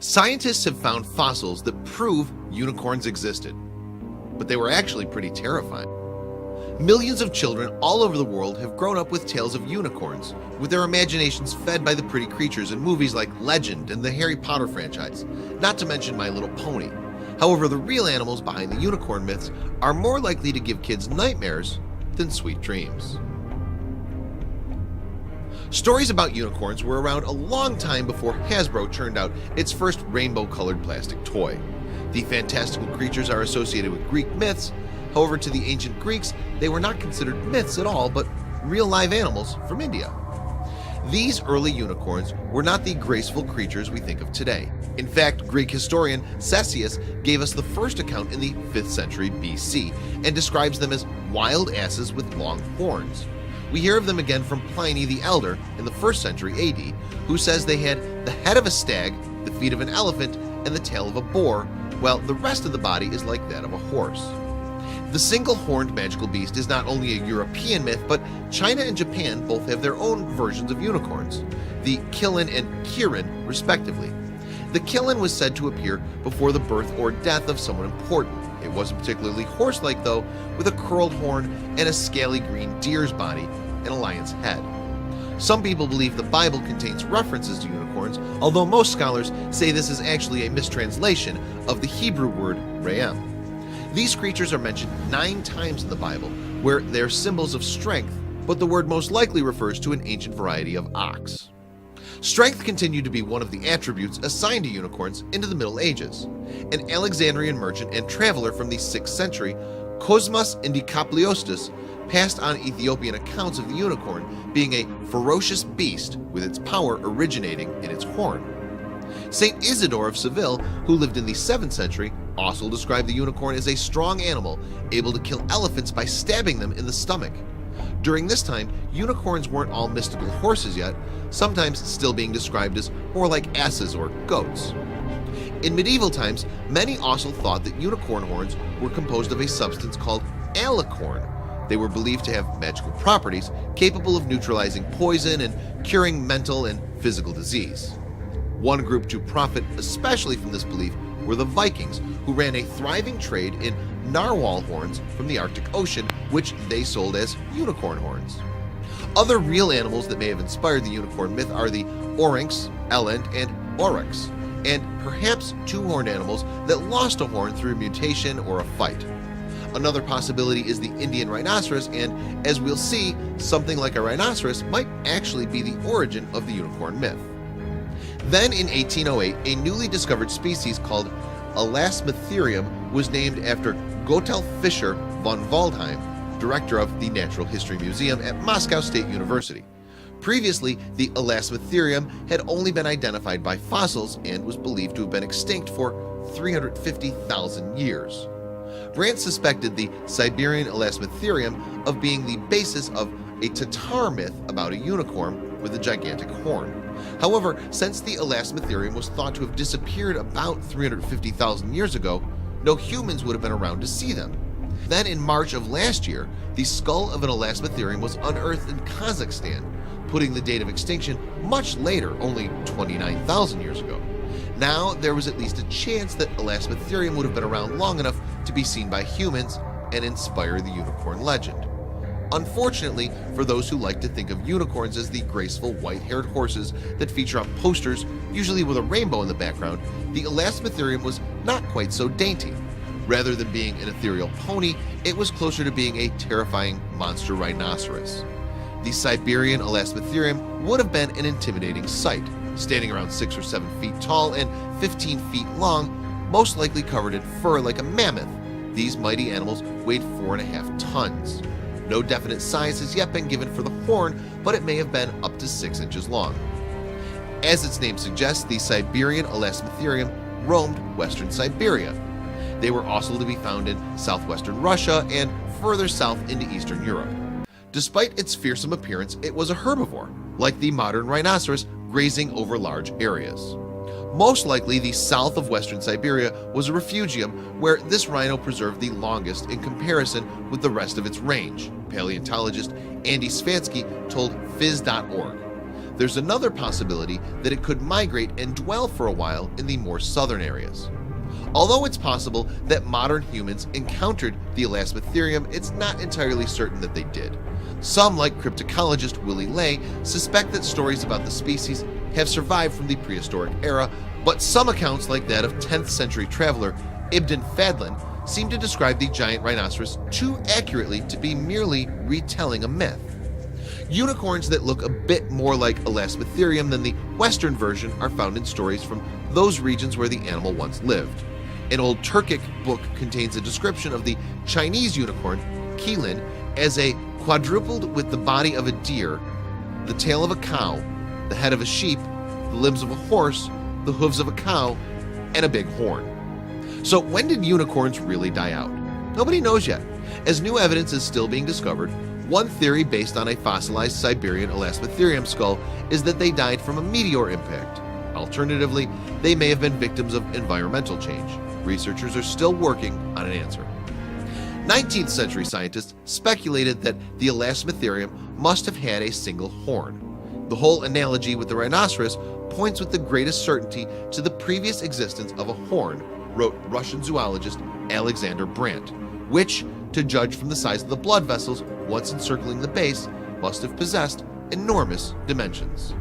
Scientists have found fossils that prove unicorns existed, but they were actually pretty terrifying. Millions of children all over the world have grown up with tales of unicorns, with their imaginations fed by the pretty creatures in movies like Legend and the Harry Potter franchise, not to mention My Little Pony. However, the real animals behind the unicorn myths are more likely to give kids nightmares than sweet dreams. Stories about unicorns were around a long time before Hasbro churned out its first rainbow-colored plastic toy. The fantastical creatures are associated with Greek myths. However, to the ancient Greeks, they were not considered myths at all, but real live animals from India. These early unicorns were not the graceful creatures we think of today. In fact, Greek historian Ctesias gave us the first account in the 5th century BC and describes them as wild asses with long horns. We hear of them again from Pliny the Elder in the 1st century AD, who says they had the head of a stag, the feet of an elephant, and the tail of a boar, while the rest of the body is like that of a horse. The single-horned magical beast is not only a European myth, but China and Japan both have their own versions of unicorns, the Qilin and Kirin respectively. The Qilin was said to appear before the birth or death of someone important. It wasn't particularly horse-like though, with a curled horn and a scaly green deer's body and a lion's head. Some people believe the Bible contains references to unicorns, although most scholars say this is actually a mistranslation of the Hebrew word Re'em. These creatures are mentioned 9 times in the Bible, where they're symbols of strength, but the word most likely refers to an ancient variety of ox. Strength continued to be one of the attributes assigned to unicorns into the Middle Ages. An Alexandrian merchant and traveler from the 6th century, Cosmas Indikapliostis, passed on Ethiopian accounts of the unicorn being a ferocious beast with its power originating in its horn. Saint Isidore of Seville, who lived in the 7th century, also described the unicorn as a strong animal able to kill elephants by stabbing them in the stomach. During this time, unicorns weren't all mystical horses yet, sometimes still being described as more like asses or goats. In medieval times, many also thought that unicorn horns were composed of a substance called alicorn. They were believed to have magical properties, capable of neutralizing poison and curing mental and physical disease. One group to profit especially from this belief were the Vikings, who ran a thriving trade in narwhal horns from the Arctic Ocean, which they sold as unicorn horns. Other real animals that may have inspired the unicorn myth are the oryx, eland, and oryx, and perhaps 2-horned animals that lost a horn through mutation or a fight. Another possibility is the Indian rhinoceros, and as we'll see, something like a rhinoceros might actually be the origin of the unicorn myth. Then in 1808, a newly discovered species called Elasmotherium was named after Gotthard Fischer von Waldheim, director of the Natural History Museum at Moscow State University. Previously, the Elasmotherium had only been identified by fossils and was believed to have been extinct for 350,000 years. Brandt suspected the Siberian Elasmotherium of being the basis of a Tatar myth about a unicorn with a gigantic horn. However, since the Elasmotherium was thought to have disappeared about 350,000 years ago, no humans would have been around to see them. Then in March of last year, the skull of an Elasmotherium was unearthed in Kazakhstan, putting the date of extinction much later, only 29,000 years ago. Now there was at least a chance that Elasmotherium would have been around long enough to be seen by humans and inspire the unicorn legend. Unfortunately, for those who like to think of unicorns as the graceful white-haired horses that feature on posters, usually with a rainbow in the background, the Elasmotherium was not quite so dainty. Rather than being an ethereal pony, it was closer to being a terrifying monster rhinoceros. The Siberian Elasmotherium would have been an intimidating sight, standing around 6 or 7 feet tall and 15 feet long, most likely covered in fur like a mammoth. These mighty animals weighed 4.5 tons. No definite size has yet been given for the horn, but it may have been up to 6 inches long. As its name suggests, the Siberian Elasmotherium roamed western Siberia. They were also to be found in southwestern Russia and further south into Eastern Europe. Despite its fearsome appearance, it was a herbivore, like the modern rhinoceros, grazing over large areas. Most likely, the south of western Siberia was a refugium where this rhino preserved the longest in comparison with the rest of its range, paleontologist Andy Svansky told Phys.org. There's another possibility that it could migrate and dwell for a while in the more southern areas. Although it's possible that modern humans encountered the Elasmotherium, it's not entirely certain that they did. Some, like cryptocologist Willie Ley, suspect that stories about the species have survived from the prehistoric era, but some accounts, like that of 10th century traveler Ibn Fadlan, seem to describe the giant rhinoceros too accurately to be merely retelling a myth. Unicorns that look a bit more like Elasmotherium than the Western version are found in stories from those regions where the animal once lived. An old Turkic book contains a description of the Chinese unicorn, Qilin, as a quadrupled with the body of a deer, the tail of a cow, the head of a sheep, the limbs of a horse, the hooves of a cow, and a big horn. So when did unicorns really die out? Nobody knows yet. As new evidence is still being discovered, one theory based on a fossilized Siberian Elasmotherium skull is that they died from a meteor impact. Alternatively, they may have been victims of environmental change. Researchers are still working on an answer. 19th century scientists speculated that the Elasmotherium must have had a single horn. The whole analogy with the rhinoceros points with the greatest certainty to the previous existence of a horn, wrote Russian zoologist Alexander Brandt, which, to judge from the size of the blood vessels once encircling the base, must have possessed enormous dimensions.